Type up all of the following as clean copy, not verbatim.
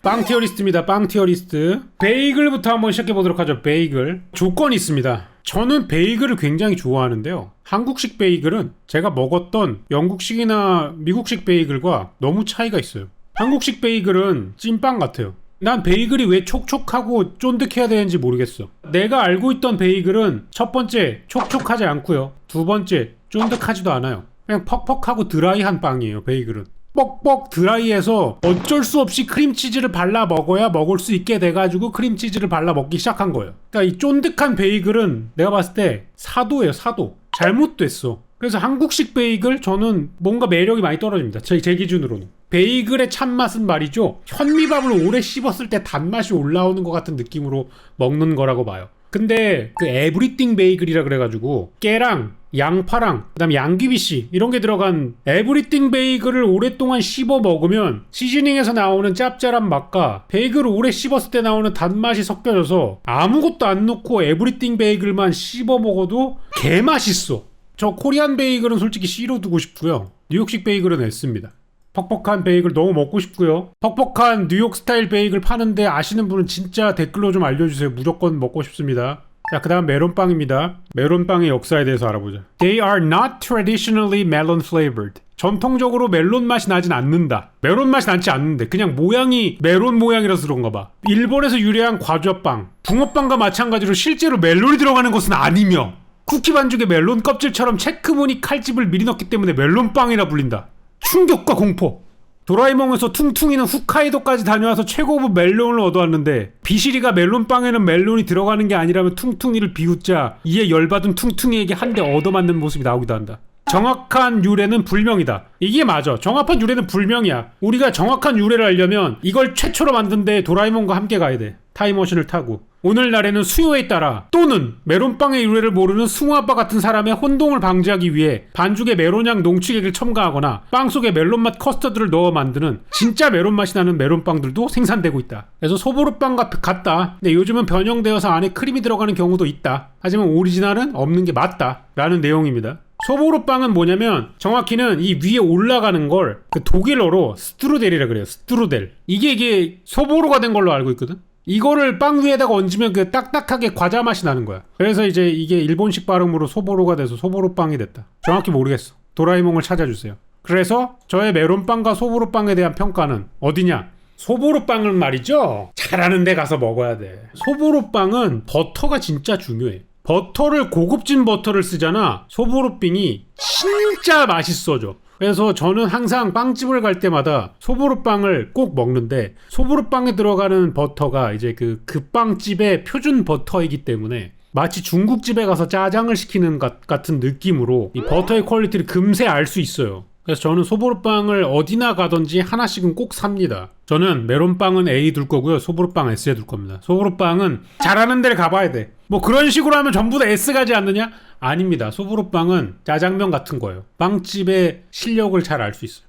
빵 티어리스트입니다. 빵 티어리스트. 베이글부터 한번 시작해보도록 하죠. 베이글. 조건이 있습니다. 저는 베이글을 굉장히 좋아하는데요. 한국식 베이글은 제가 먹었던 영국식이나 미국식 베이글과 너무 차이가 있어요. 한국식 베이글은 찐빵 같아요. 난 베이글이 왜 촉촉하고 쫀득해야 되는지 모르겠어. 내가 알고 있던 베이글은 첫 번째 촉촉하지 않고요. 두 번째 쫀득하지도 않아요. 그냥 퍽퍽하고 드라이한 빵이에요. 베이글은 뻑뻑 드라이해서 어쩔 수 없이 크림치즈를 발라 먹어야 먹을 수 있게 돼가지고 크림치즈를 발라 먹기 시작한 거예요. 그러니까 이 쫀득한 베이글은 내가 봤을 때 사도예요. 사도. 잘못됐어. 그래서 한국식 베이글 저는 뭔가 매력이 많이 떨어집니다. 제 기준으로는. 베이글의 참맛은 말이죠, 현미밥을 오래 씹었을 때 단맛이 올라오는 것 같은 느낌으로 먹는 거라고 봐요. 근데 그 에브리띵 베이글이라 그래가지고 깨랑 양파랑 그다음에 양귀비씨 이런 게 들어간 에브리띵 베이글을 오랫동안 씹어 먹으면 시즈닝에서 나오는 짭짤한 맛과 베이글을 오래 씹었을 때 나오는 단맛이 섞여져서 아무것도 안 넣고 에브리띵 베이글만 씹어 먹어도 개맛있어. 저 코리안 베이글은 솔직히 C로 두고 싶고요. 뉴욕식 베이글은 S입니다. 퍽퍽한 베이글 너무 먹고 싶고요. 퍽퍽한 뉴욕 스타일 베이글 파는데 아시는 분은 진짜 댓글로 좀 알려주세요. 무조건 먹고 싶습니다. 자, 그 다음 메론빵입니다. 메론빵의 역사에 대해서 알아보자. They are not traditionally melon flavored. 전통적으로 멜론 맛이 나진 않는다. 멜론 맛이 나지 않는데 그냥 모양이 멜론 모양이라서 그런가 봐. 일본에서 유래한 과자빵, 붕어빵과 마찬가지로 실제로 멜론이 들어가는 것은 아니며 쿠키 반죽에 멜론 껍질처럼 체크무늬 칼집을 미리 넣기 때문에 멜론빵이라 불린다. 충격과 공포. 도라에몽에서 퉁퉁이는 홋카이도까지 다녀와서 최고급 멜론을 얻어왔는데 비시리가 멜론빵에는 멜론이 들어가는 게 아니라면 퉁퉁이를 비웃자 이에 열받은 퉁퉁이에게 한 대 얻어맞는 모습이 나오기도 한다. 정확한 유래는 불명이다. 이게 맞아. 정확한 유래는 불명이야. 우리가 정확한 유래를 알려면 이걸 최초로 만든 데 도라에몽과 함께 가야 돼. 타임머신을 타고. 오늘날에는 수요에 따라 또는 메론빵의 유래를 모르는 승우아빠 같은 사람의 혼동을 방지하기 위해 반죽에 메론향 농축액을 첨가하거나 빵 속에 멜론맛 커스터드를 넣어 만드는 진짜 메론맛이 나는 메론빵들도 생산되고 있다. 그래서 소보루빵 같다. 근데 요즘은 변형되어서 안에 크림이 들어가는 경우도 있다. 하지만 오리지널은 없는 게 맞다. 라는 내용입니다. 소보루빵은 뭐냐면 정확히는 이 위에 올라가는 걸 그 독일어로 스트루델이라 그래요. 스트루델. 이게 소보루가 된 걸로 알고 있거든. 이거를 빵 위에다가 얹으면 그 딱딱하게 과자 맛이 나는 거야. 그래서 이제 이게 일본식 발음으로 소보루가 돼서 소보루빵이 됐다. 정확히 모르겠어. 도라에몽을 찾아주세요. 그래서 저의 메론빵과 소보루빵에 대한 평가는 어디냐? 소보루빵은 말이죠, 잘하는 데 가서 먹어야 돼. 소보루빵은 버터가 진짜 중요해. 버터를 고급진 버터를 쓰잖아. 소보루빵이 진짜 맛있어져. 그래서 저는 항상 빵집을 갈 때마다 소보루빵을 꼭 먹는데 소보루빵에 들어가는 버터가 이제 그 빵집의 표준 버터이기 때문에 마치 중국집에 가서 짜장을 시키는 것 같은 느낌으로 이 버터의 퀄리티를 금세 알 수 있어요. 그래서 저는 소보루빵을 어디나 가든지 하나씩은 꼭 삽니다. 저는 메론빵은 A 둘 거고요. 소보루빵 S에 둘 겁니다. 소보루빵은 잘하는 데를 가봐야 돼. 뭐 그런 식으로 하면 전부 다 S 가지 않느냐? 아닙니다. 소보루빵은 짜장면 같은 거예요. 빵집의 실력을 잘 알 수 있어요.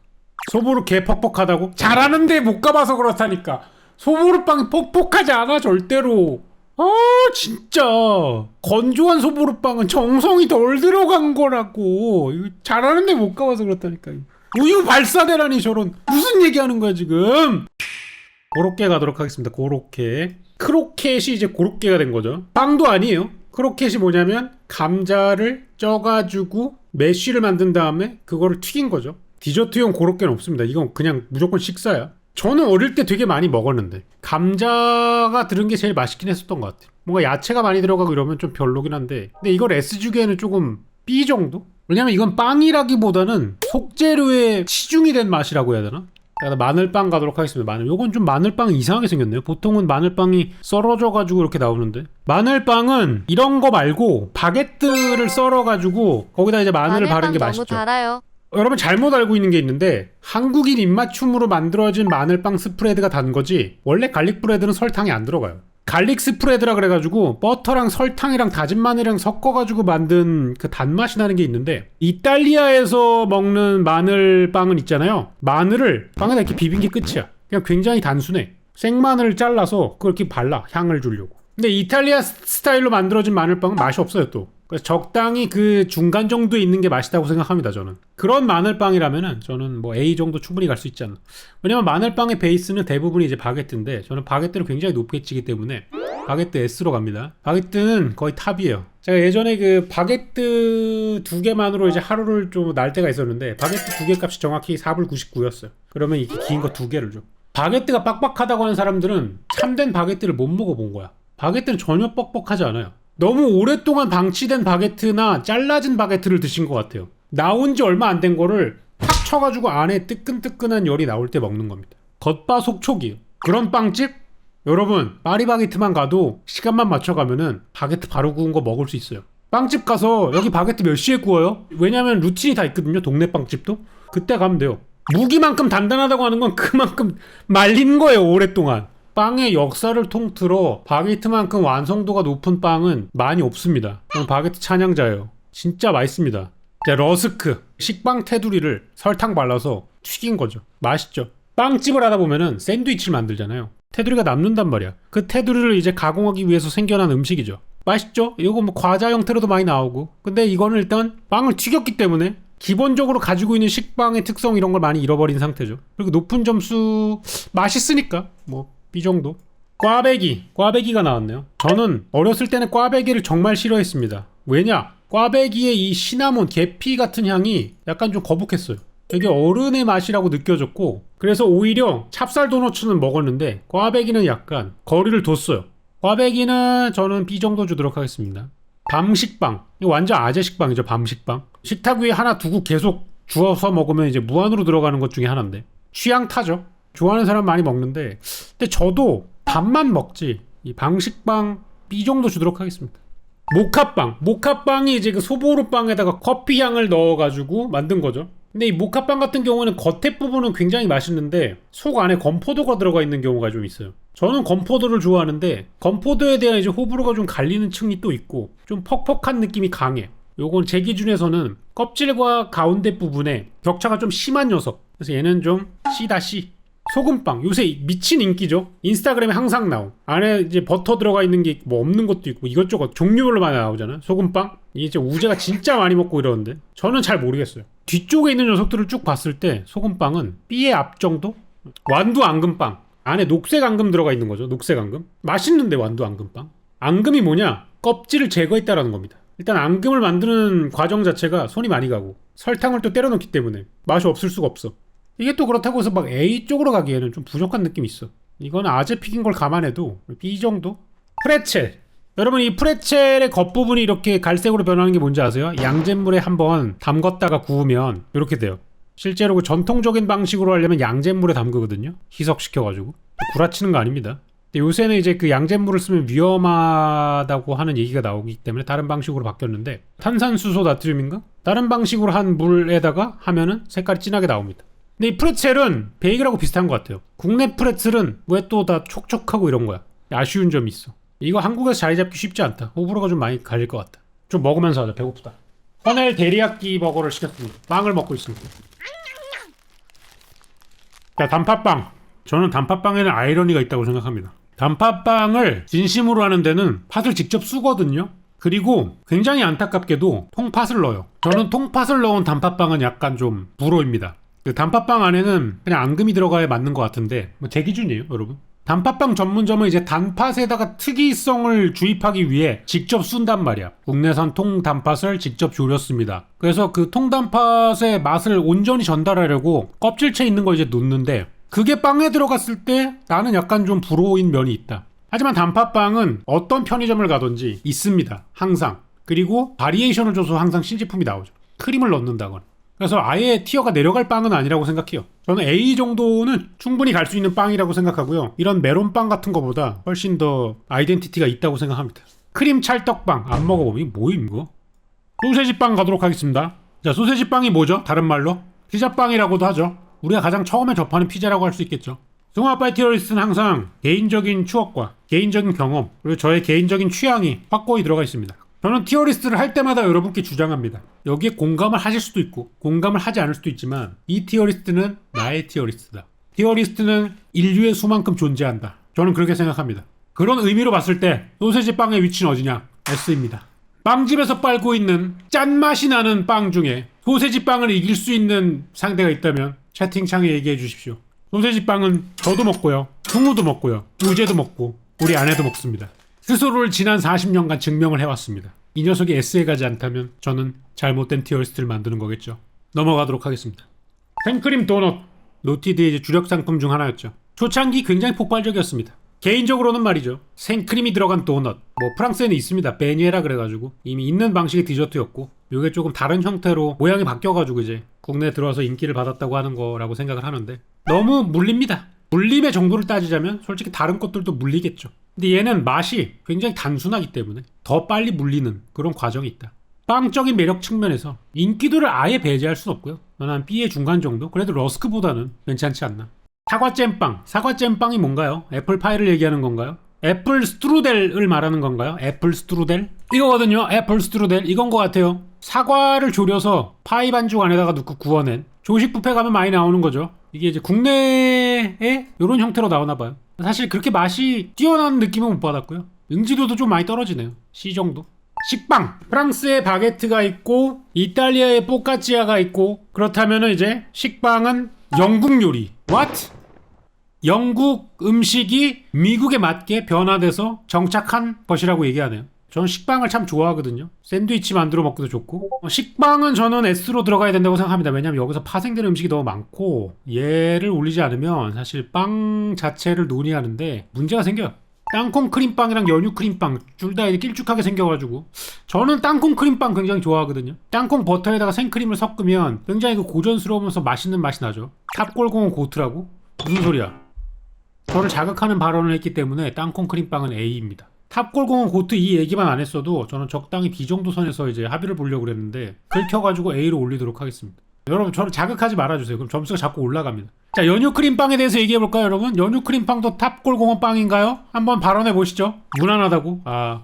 소보루 개 퍽퍽하다고? 잘하는 데 못 가봐서 그렇다니까. 소보루빵이 퍽퍽하지 않아 절대로. 진짜 건조한 소보루빵은 정성이 덜 들어간 거라고. 잘하는 데 못 가봐서 그렇다니까. 우유 발사대라니 저런. 무슨 얘기하는 거야 지금. 고로케 가도록 하겠습니다. 고로케. 크로켓이 이제 고로케가 된 거죠. 빵도 아니에요. 크로켓이 뭐냐면 감자를 쪄가지고 메쉬를 만든 다음에 그거를 튀긴 거죠. 디저트용 고로케는 없습니다. 이건 그냥 무조건 식사야. 저는 어릴 때 되게 많이 먹었는데 감자가 들은 게 제일 맛있긴 했었던 것 같아요. 뭔가 야채가 많이 들어가고 이러면 좀 별로긴 한데, 근데 이걸 S 주기에는 조금 B 정도? 왜냐면 이건 빵이라기보다는 속재료에 치중이 된 맛이라고 해야 되나? 마늘빵 가도록 하겠습니다. 마늘. 요건 좀 마늘빵이 이상하게 생겼네요. 보통은 마늘빵이 썰어져가지고 이렇게 나오는데, 마늘빵은 이런 거 말고 바게트를 썰어가지고 거기다 이제 마늘을 바른 게 맛있죠. 너무 달아요. 여러분 잘못 알고 있는 게 있는데 한국인 입맞춤으로 만들어진 마늘빵 스프레드가 단 거지 원래 갈릭 브레드는 설탕이 안 들어가요. 갈릭 스프레드라 그래가지고 버터랑 설탕이랑 다진 마늘이랑 섞어가지고 만든 그 단맛이 나는 게 있는데, 이탈리아에서 먹는 마늘빵은 있잖아요. 마늘을 빵에다 이렇게 비빈 게 끝이야. 그냥 굉장히 단순해. 생마늘을 잘라서 그걸 이렇게 발라, 향을 주려고. 근데 이탈리아 스타일로 만들어진 마늘빵은 맛이 없어요 또. 그래서 적당히 그 중간 정도에 있는 게 맛있다고 생각합니다. 저는 그런 마늘빵이라면은 저는 뭐 A 정도 충분히 갈 수 있지 않나. 왜냐면 마늘빵의 베이스는 대부분이 이제 바게트인데 저는 바게트를 굉장히 높게 치기 때문에 바게트 S로 갑니다. 바게트는 거의 탑이에요. 제가 예전에 그 바게트 2개만으로 이제 하루를 좀 날 때가 있었는데 바게트 2개 값이 정확히 4불 99였어요. 그러면 이렇게 긴 거 2개를 줘. 바게트가 빡빡하다고 하는 사람들은 참된 바게트를 못 먹어본 거야. 바게트는 전혀 뻑뻑하지 않아요. 너무 오랫동안 방치된 바게트나 잘라진 바게트를 드신 것 같아요. 나온 지 얼마 안 된 거를 팍 쳐가지고 안에 뜨끈뜨끈한 열이 나올 때 먹는 겁니다. 겉바속촉이에요. 그런 빵집? 여러분 파리바게트만 가도 시간만 맞춰가면은 바게트 바로 구운 거 먹을 수 있어요. 빵집 가서 여기 바게트 몇 시에 구워요? 왜냐면 루틴이 다 있거든요. 동네 빵집도. 그때 가면 돼요. 무기만큼 단단하다고 하는 건 그만큼 말린 거예요. 오랫동안. 빵의 역사를 통틀어 바게트만큼 완성도가 높은 빵은 많이 없습니다. 저는 바게트 찬양자예요. 진짜 맛있습니다. 러스크, 식빵 테두리를 설탕 발라서 튀긴 거죠. 맛있죠. 빵집을 하다 보면은 샌드위치를 만들잖아요. 테두리가 남는단 말이야. 그 테두리를 이제 가공하기 위해서 생겨난 음식이죠. 맛있죠? 이거 뭐 과자 형태로도 많이 나오고. 근데 이거는 일단 빵을 튀겼기 때문에 기본적으로 가지고 있는 식빵의 특성 이런 걸 많이 잃어버린 상태죠. 그리고 높은 점수 맛있으니까 뭐 B 정도. 꽈배기가 나왔네요. 저는 어렸을 때는 꽈배기를 정말 싫어했습니다. 왜냐? 꽈배기의 이 시나몬, 계피 같은 향이 약간 좀 거북했어요. 되게 어른의 맛이라고 느껴졌고 그래서 오히려 찹쌀 도너츠는 먹었는데 꽈배기는 약간 거리를 뒀어요. 꽈배기는 저는 B 정도 주도록 하겠습니다. 밤식빵. 이거 완전 아재 식빵이죠. 밤식빵. 식탁 위에 하나 두고 계속 주워서 먹으면 이제 무한으로 들어가는 것 중에 하나인데 취향 타죠. 좋아하는 사람 많이 먹는데 근데 저도 밥만 먹지 이 방식빵 B 정도 주도록 하겠습니다. 모카빵이 이제 그 소보루빵에다가 커피 향을 넣어가지고 만든 거죠. 근데 이 모카빵 같은 경우는 겉에 부분은 굉장히 맛있는데 속 안에 건포도가 들어가 있는 경우가 좀 있어요. 저는 건포도를 좋아하는데 건포도에 대한 이제 호불호가 좀 갈리는 층이 또 있고 좀 퍽퍽한 느낌이 강해. 요건 제 기준에서는 껍질과 가운데 부분에 격차가 좀 심한 녀석. 그래서 얘는 좀 C다 C. 소금빵 요새 미친 인기죠. 인스타그램에 항상 나오. 안에 이제 버터 들어가 있는 게 뭐 없는 것도 있고 이것저것 종류별로 많이 나오잖아요. 소금빵 이게 이제 우재가 진짜 많이 먹고 이러는데 저는 잘 모르겠어요. 뒤쪽에 있는 녀석들을 쭉 봤을 때 소금빵은 B의 앞 정도? 완두 앙금빵 안에 녹색 앙금 들어가 있는 거죠. 녹색 앙금 맛있는데 완두 앙금빵. 앙금이 뭐냐? 껍질을 제거했다라는 겁니다. 일단 앙금을 만드는 과정 자체가 손이 많이 가고 설탕을 또 때려 넣기 때문에 맛이 없을 수가 없어. 이게 또 그렇다고 해서 막 A 쪽으로 가기에는 좀 부족한 느낌이 있어. 이건 아재 픽인 걸 감안해도 B 정도? 프레첼. 여러분 이 프레첼의 겉부분이 이렇게 갈색으로 변하는 게 뭔지 아세요? 양잿물에 한번 담갔다가 구우면 이렇게 돼요. 실제로 그 전통적인 방식으로 하려면 양잿물에 담그거든요. 희석시켜가지고. 구라치는 거 아닙니다. 근데 요새는 이제 그 양잿물을 쓰면 위험하다고 하는 얘기가 나오기 때문에 다른 방식으로 바뀌었는데 탄산수소 나트륨인가? 다른 방식으로 한 물에다가 하면은 색깔이 진하게 나옵니다. 근데 이 프레첼은 베이글하고 비슷한 것 같아요. 국내 프레첼은 왜 또 다 촉촉하고 이런 거야. 아쉬운 점이 있어. 이거 한국에서 자리 잡기 쉽지 않다. 호불호가 좀 많이 갈릴 것 같다. 좀 먹으면서 하자. 배고프다. 허넬 데리야끼 버거를 시켰습니다. 빵을 먹고 있습니다. 자, 단팥빵. 저는 단팥빵에는 아이러니가 있다고 생각합니다. 단팥빵을 진심으로 하는 데는 팥을 직접 쓰거든요. 그리고 굉장히 안타깝게도 통팥을 넣어요. 저는 통팥을 넣은 단팥빵은 약간 좀 불호입니다. 그 단팥빵 안에는 그냥 앙금이 들어가야 맞는 것 같은데 뭐 제 기준이에요 여러분. 단팥빵 전문점은 이제 단팥에다가 특이성을 주입하기 위해 직접 쏜단 말이야. 국내산 통단팥을 직접 졸였습니다. 그래서 그 통단팥의 맛을 온전히 전달하려고 껍질째 있는 걸 이제 놓는데 그게 빵에 들어갔을 때 나는 약간 좀 불호인 면이 있다. 하지만 단팥빵은 어떤 편의점을 가든지 있습니다. 항상. 그리고 바리에이션을 줘서 항상 신제품이 나오죠. 크림을 넣는다거나. 그래서 아예 티어가 내려갈 빵은 아니라고 생각해요. 저는 A 정도는 충분히 갈 수 있는 빵이라고 생각하고요. 이런 메론빵 같은 거보다 훨씬 더 아이덴티티가 있다고 생각합니다. 크림 찰떡빵 안 먹어보면 이게 뭐임 이거? 소세지빵 가도록 하겠습니다. 자, 소세지빵이 뭐죠? 다른 말로? 피자빵이라고도 하죠. 우리가 가장 처음에 접하는 피자라고 할 수 있겠죠. 승화빠의 티어리스트는 항상 개인적인 추억과 개인적인 경험 그리고 저의 개인적인 취향이 확고히 들어가 있습니다. 저는 티어리스트를 할 때마다 여러분께 주장합니다. 여기에 공감을 하실 수도 있고 공감을 하지 않을 수도 있지만 이 티어리스트는 나의 티어리스트다. 티어리스트는 인류의 수만큼 존재한다. 저는 그렇게 생각합니다. 그런 의미로 봤을 때 소세지 빵의 위치는 어디냐? S입니다. 빵집에서 빨고 있는 짠맛이 나는 빵 중에 소세지 빵을 이길 수 있는 상대가 있다면 채팅창에 얘기해 주십시오. 소세지 빵은 저도 먹고요, 승우도 먹고요, 우재도 먹고 우리 아내도 먹습니다. 스스로를 지난 40년간 증명을 해왔습니다. 이 녀석이 S에 가지 않다면 저는 잘못된 티어리스트를 만드는 거겠죠. 넘어가도록 하겠습니다. 생크림 도넛, 노티드의 이제 주력 상품 중 하나였죠. 초창기 굉장히 폭발적이었습니다. 개인적으로는 말이죠, 생크림이 들어간 도넛, 뭐 프랑스에는 있습니다. 베니에라 그래가지고 이미 있는 방식의 디저트였고, 이게 조금 다른 형태로 모양이 바뀌어가지고 이제 국내에 들어와서 인기를 받았다고 하는 거라고 생각을 하는데, 너무 물립니다. 물림의 정도를 따지자면 솔직히 다른 것들도 물리겠죠. 근데 얘는 맛이 굉장히 단순하기 때문에 더 빨리 물리는 그런 과정이 있다. 빵적인 매력 측면에서 인기도를 아예 배제할 순 없고요. 한 B의 중간 정도? 그래도 러스크보다는 괜찮지 않나. 사과잼빵. 사과잼빵이 뭔가요? 애플파이를 얘기하는 건가요? 애플 스트루델을 말하는 건가요? 애플 스트루델? 이거거든요. 애플 스트루델. 이건 것 같아요. 사과를 졸여서 파이 반죽 안에다가 넣고 구워낸, 조식 뷔페 가면 많이 나오는 거죠. 이게 이제 국내에 이런 형태로 나오나 봐요. 사실 그렇게 맛이 뛰어난 느낌은 못 받았고요. 응지도도 좀 많이 떨어지네요. C 정도. 식빵. 프랑스의 바게트가 있고 이탈리아의 포카치아가 있고, 그렇다면은 이제 식빵은 영국 요리. What? 영국 음식이 미국에 맞게 변화돼서 정착한 것이라고 얘기하네요. 저는 식빵을 참 좋아하거든요. 샌드위치 만들어 먹기도 좋고. 식빵은 저는 S로 들어가야 된다고 생각합니다. 왜냐면 여기서 파생되는 음식이 너무 많고, 얘를 올리지 않으면 사실 빵 자체를 논의하는데 문제가 생겨요. 땅콩 크림빵이랑 연유 크림빵 둘 다 길쭉하게 생겨가지고, 저는 땅콩 크림빵 굉장히 좋아하거든요. 땅콩 버터에다가 생크림을 섞으면 굉장히 그 고전스러우면서 맛있는 맛이 나죠. 탑골공원 고트라고? 무슨 소리야. 저를 자극하는 발언을 했기 때문에 땅콩 크림빵은 A입니다. 탑골공원 고트 이 얘기만 안 했어도 저는 적당히 B 정도 선에서 이제 합의를 보려고 그랬는데, 긁혀가지고 A로 올리도록 하겠습니다. 여러분, 저를 자극하지 말아주세요. 그럼 점수가 자꾸 올라갑니다. 자, 연유 크림빵에 대해서 얘기해볼까요, 여러분? 연유 크림빵도 탑골공원 빵인가요? 한번 발언해보시죠. 무난하다고?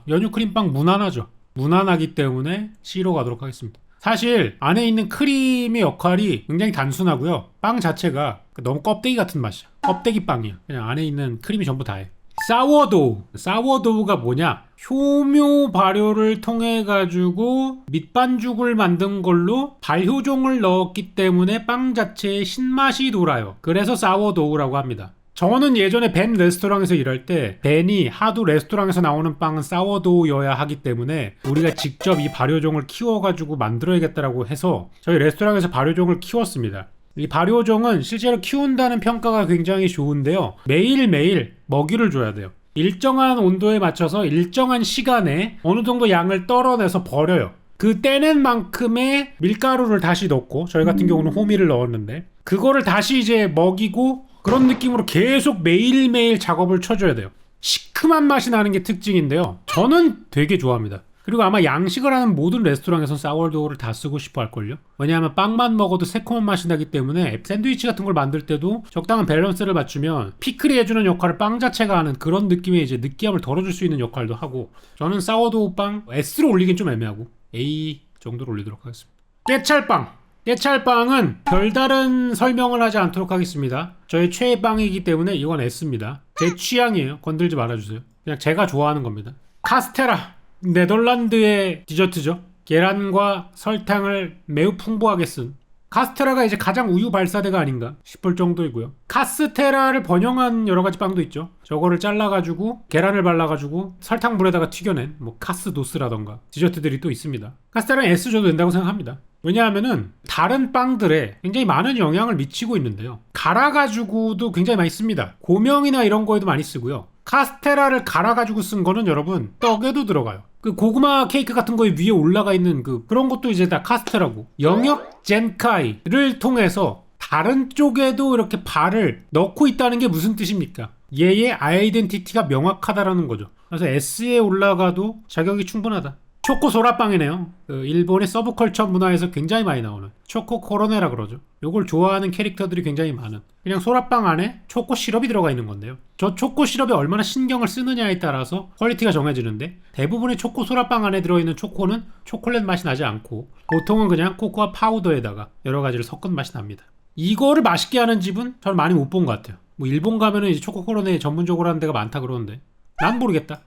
연유 크림빵 무난하죠. 무난하기 때문에 C로 가도록 하겠습니다. 사실 안에 있는 크림의 역할이 굉장히 단순하고요. 빵 자체가 너무 껍데기 같은 맛이야. 껍데기 빵이야. 그냥 안에 있는 크림이 전부 다해. 사워도우. 사워도우가 뭐냐? 효묘 발효를 통해 가지고 밑반죽을 만든 걸로 발효종을 넣었기 때문에 빵 자체에 신맛이 돌아요. 그래서 사워도우라고 합니다. 저는 예전에 벤 레스토랑에서 일할 때 벤이 하도 레스토랑에서 나오는 빵은 사워도우여야 하기 때문에 우리가 직접 이 발효종을 키워가지고 만들어야겠다라고 해서 저희 레스토랑에서 발효종을 키웠습니다. 이 발효종은 실제로 키운다는 평가가 굉장히 좋은데요. 매일매일 먹이를 줘야 돼요. 일정한 온도에 맞춰서 일정한 시간에 어느 정도 양을 떨어내서 버려요. 그 떼낸 만큼의 밀가루를 다시 넣고, 저희 같은 경우는 호미를 넣었는데, 그거를 다시 이제 먹이고, 그런 느낌으로 계속 매일매일 작업을 쳐줘야 돼요. 시큼한 맛이 나는 게 특징인데요. 저는 되게 좋아합니다. 그리고 아마 양식을 하는 모든 레스토랑에선 사워도우를 다 쓰고 싶어 할걸요. 왜냐하면 빵만 먹어도 새콤한 맛이 나기 때문에 샌드위치 같은 걸 만들 때도 적당한 밸런스를 맞추면 피클이 해주는 역할을 빵 자체가 하는 그런 느낌의 이제 느끼함을 덜어줄 수 있는 역할도 하고, 저는 사워도우 빵 S로 올리긴 좀 애매하고 A 정도로 올리도록 하겠습니다. 깨찰빵. 깨찰빵은 별다른 설명을 하지 않도록 하겠습니다. 저의 최애 빵이기 때문에 이건 S입니다. 제 취향이에요. 건들지 말아주세요. 그냥 제가 좋아하는 겁니다. 카스테라. 네덜란드의 디저트죠. 계란과 설탕을 매우 풍부하게 쓴 카스테라가 이제 가장 우유 발사대가 아닌가 싶을 정도이고요. 카스테라를 번영한 여러 가지 빵도 있죠. 저거를 잘라가지고 계란을 발라가지고 설탕물에다가 튀겨낸 뭐 카스도스라던가 디저트들이 또 있습니다. 카스테라는 S 줘도 된다고 생각합니다. 왜냐하면은 다른 빵들에 굉장히 많은 영향을 미치고 있는데요. 갈아가지고도 굉장히 많이 씁니다. 고명이나 이런 거에도 많이 쓰고요. 카스테라를 갈아가지고 쓴 거는 여러분 떡에도 들어가요. 그 고구마 케이크 같은 거에 위에 올라가 있는 그런 것도 이제 다 카스테라고. 영역 젠카이를 통해서 다른 쪽에도 이렇게 발을 넣고 있다는 게 무슨 뜻입니까? 얘의 아이덴티티가 명확하다라는 거죠. 그래서 S에 올라가도 자격이 충분하다. 초코 소라빵이네요. 그 일본의 서브컬처 문화에서 굉장히 많이 나오는 초코 코로네라 그러죠. 요걸 좋아하는 캐릭터들이 굉장히 많은, 그냥 소라빵 안에 초코 시럽이 들어가 있는 건데요. 저 초코 시럽에 얼마나 신경을 쓰느냐에 따라서 퀄리티가 정해지는데, 대부분의 초코 소라빵 안에 들어있는 초코는 초콜릿 맛이 나지 않고 보통은 그냥 코코아 파우더에다가 여러 가지를 섞은 맛이 납니다. 이거를 맛있게 하는 집은 저는 많이 못 본 것 같아요. 뭐 일본 가면은 이제 초코 코로네 전문적으로 하는 데가 많다 그러는데 난 모르겠다.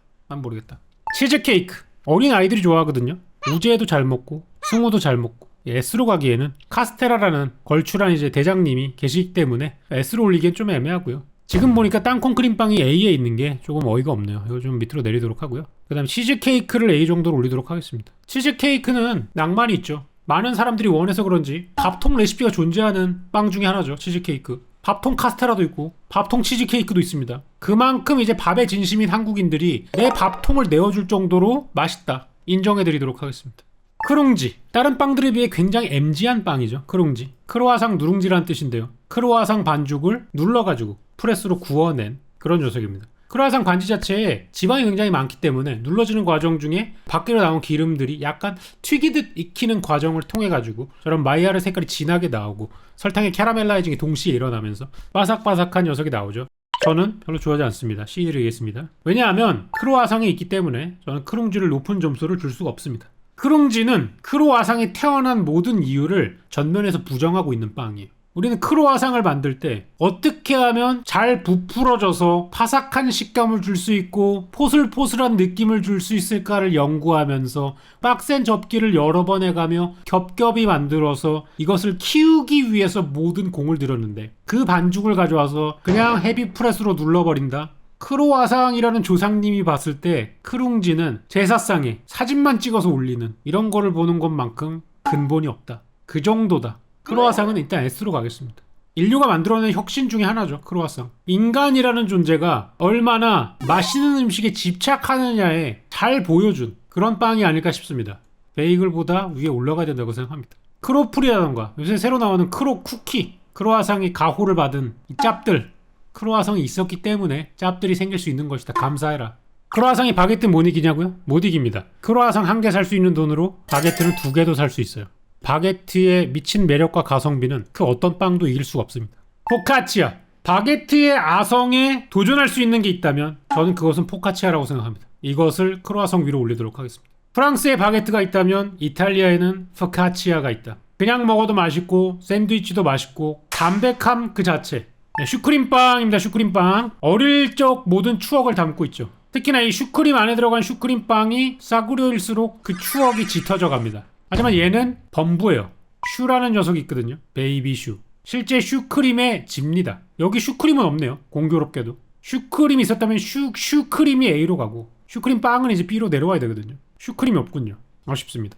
치즈케이크. 어린 아이들이 좋아하거든요. 우재도 잘 먹고 승우도 잘 먹고. S로 가기에는 카스테라라는 걸출한 이제 대장님이 계시기 때문에 S로 올리기엔 좀 애매하고요. 지금 보니까 땅콩 크림빵이 A에 있는 게 조금 어이가 없네요. 이거 좀 밑으로 내리도록 하고요. 그 다음 치즈케이크를 A 정도로 올리도록 하겠습니다. 치즈케이크는 낭만이 있죠. 많은 사람들이 원해서 그런지 밥통 레시피가 존재하는 빵 중에 하나죠. 치즈케이크. 밥통 카스테라도 있고 밥통 치즈케이크도 있습니다. 그만큼 이제 밥에 진심인 한국인들이 내 밥통을 내어줄 정도로 맛있다 인정해드리도록 하겠습니다. 크룽지. 다른 빵들에 비해 굉장히 MG한 빵이죠. 크룽지. 크로아상 누룽지라는 뜻인데요. 크로아상 반죽을 눌러가지고 프레스로 구워낸 그런 녀석입니다. 크로아상 반지 자체에 지방이 굉장히 많기 때문에 눌러지는 과정 중에 밖으로 나온 기름들이 약간 튀기듯 익히는 과정을 통해 가지고 저런 마이야르 색깔이 진하게 나오고 설탕의 캐러멜라이징이 동시에 일어나면서 바삭바삭한 녀석이 나오죠. 저는 별로 좋아하지 않습니다. C를 드리겠습니다. 왜냐하면 크로아상이 있기 때문에 저는 크룽지를 높은 점수를 줄 수가 없습니다. 크룽지는 크로아상이 태어난 모든 이유를 전면에서 부정하고 있는 빵이에요. 우리는 크로아상을 만들 때 어떻게 하면 잘 부풀어져서 바삭한 식감을 줄 수 있고 포슬포슬한 느낌을 줄 수 있을까를 연구하면서 빡센 접기를 여러 번 해가며 겹겹이 만들어서 이것을 키우기 위해서 모든 공을 들였는데 그 반죽을 가져와서 그냥 헤비프레스로 눌러버린다? 크로아상이라는 조상님이 봤을 때 크룽지는 제사상에 사진만 찍어서 올리는 이런 거를 보는 것만큼 근본이 없다. 그 정도다. 크로아상은 일단 S로 가겠습니다. 인류가 만들어낸 혁신 중에 하나죠. 크로아상. 인간이라는 존재가 얼마나 맛있는 음식에 집착하느냐에 잘 보여준 그런 빵이 아닐까 싶습니다. 베이글보다 위에 올라가야 된다고 생각합니다. 크로플이라던가 요새 새로 나오는 크로 쿠키, 크로아상이 가호를 받은 이 짭들, 크로아상이 있었기 때문에 짭들이 생길 수 있는 것이다. 감사해라. 크로아상이 바게트 못 이기냐고요? 못 이깁니다. 크로아상 한 개 살 수 있는 돈으로 바게트는 2개도 살 수 있어요. 바게트의 미친 매력과 가성비는 그 어떤 빵도 이길 수가 없습니다. 포카치아. 바게트의 아성에 도전할 수 있는 게 있다면 저는 그것은 포카치아라고 생각합니다. 이것을 크로아상 위로 올리도록 하겠습니다. 프랑스에 바게트가 있다면 이탈리아에는 포카치아가 있다. 그냥 먹어도 맛있고 샌드위치도 맛있고 담백함 그 자체. 네, 슈크림빵입니다. 슈크림빵. 어릴 적 모든 추억을 담고 있죠. 특히나 이 슈크림 안에 들어간 슈크림빵이 싸구려일수록 그 추억이 짙어져 갑니다. 하지만 얘는 범부예요. 슈라는 녀석이 있거든요. 베이비 슈. 실제 슈크림의 집니다. 여기 슈크림은 없네요. 공교롭게도. 슈크림이 있었다면 슈크림이 A로 가고 슈크림 빵은 이제 B로 내려와야 되거든요. 슈크림이 없군요. 아쉽습니다.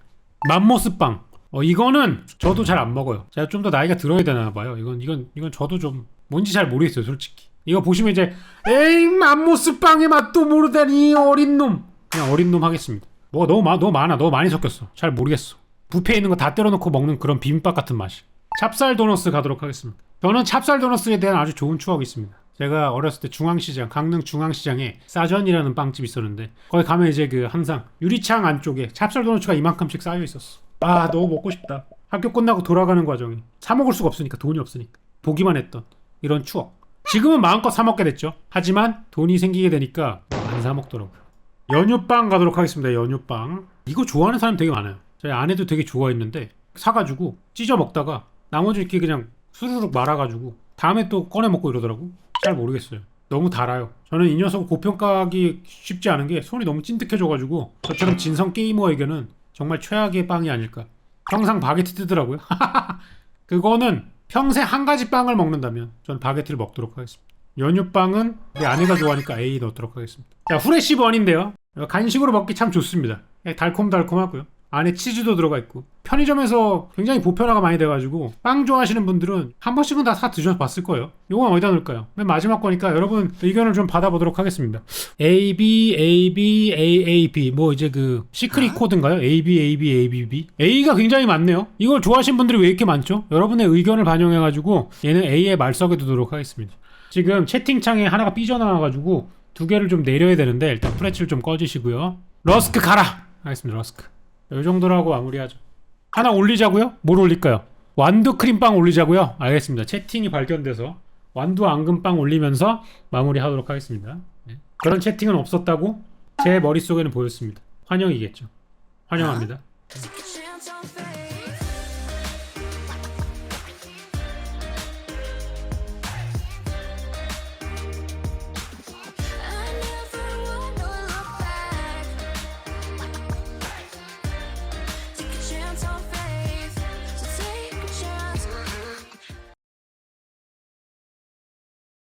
맘모스빵. 이거는 저도 잘 안 먹어요. 제가 좀 더 나이가 들어야 되나 봐요. 이건 저도 좀 뭔지 잘 모르겠어요. 솔직히. 이거 보시면 이제 에이 맘모스빵의 맛도 모르다니 어린 놈. 그냥 어린 놈 하겠습니다. 뭐가 너무 많아. 너무 많이 섞였어. 잘 모르겠어. 뷔페에 있는 거 다 때려놓고 먹는 그런 비빔밥 같은 맛이. 찹쌀 도너스 가도록 하겠습니다. 저는 찹쌀 도너스에 대한 아주 좋은 추억이 있습니다. 제가 어렸을 때 중앙시장, 강릉 중앙시장에 싸전이라는 빵집이 있었는데 거기 가면 이제 그 항상 유리창 안쪽에 찹쌀 도너츠가 이만큼씩 쌓여 있었어. 아 너무 먹고 싶다. 학교 끝나고 돌아가는 과정에 사 먹을 수가 없으니까 돈이 없으니까 보기만 했던 이런 추억. 지금은 마음껏 사 먹게 됐죠. 하지만 돈이 생기게 되니까 안 사 먹더라고요. 연유빵 가도록 하겠습니다. 연유빵. 이거 좋아하는 사람 되게 많아요. 저희 아내도 되게 좋아했는데 사가지고 찢어 먹다가 나머지 이렇게 그냥 수르륵 말아가지고 다음에 또 꺼내 먹고 이러더라고. 잘 모르겠어요. 너무 달아요. 저는 이 녀석을 고평가하기 쉽지 않은 게 손이 너무 찐득해져가지고 저처럼 진성 게이머에게는 정말 최악의 빵이 아닐까. 평상 바게트 뜨더라고요. 그거는 평생 한 가지 빵을 먹는다면 전 바게트를 먹도록 하겠습니다. 연유빵은 내 아내가 좋아하니까 A 넣도록 하겠습니다. 자, 후레쉬 번인데요. 간식으로 먹기 참 좋습니다. 달콤달콤하고요. 안에 치즈도 들어가 있고 편의점에서 굉장히 보편화가 많이 돼가지고 빵 좋아하시는 분들은 한 번씩은 다 사 드셔봤을 거예요. 이건 어디다 넣을까요? 맨 마지막 거니까 여러분 의견을 좀 받아보도록 하겠습니다. A, B, A, B, A, A, B 뭐 이제 그 시크릿 코드인가요? A, B, A, B, A, B, B A가 굉장히 많네요. 이걸 좋아하시는 분들이 왜 이렇게 많죠? 여러분의 의견을 반영해가지고 얘는 A에 말석에 두도록 하겠습니다. 지금 채팅창에 하나가 삐져나와가지고 2개를 좀 내려야 되는데 일단 프레츠를 좀 꺼주시고요. 러스크 가라! 하겠습니다. 러스크 이 정도로 하고 마무리하죠. 하나 올리자고요? 뭘 올릴까요? 완두 크림빵 올리자고요? 알겠습니다. 채팅이 발견돼서 완두 앙금빵 올리면서 마무리하도록 하겠습니다. 네. 그런 채팅은 없었다고 제 머릿속에는 보였습니다. 환영이겠죠. 환영합니다.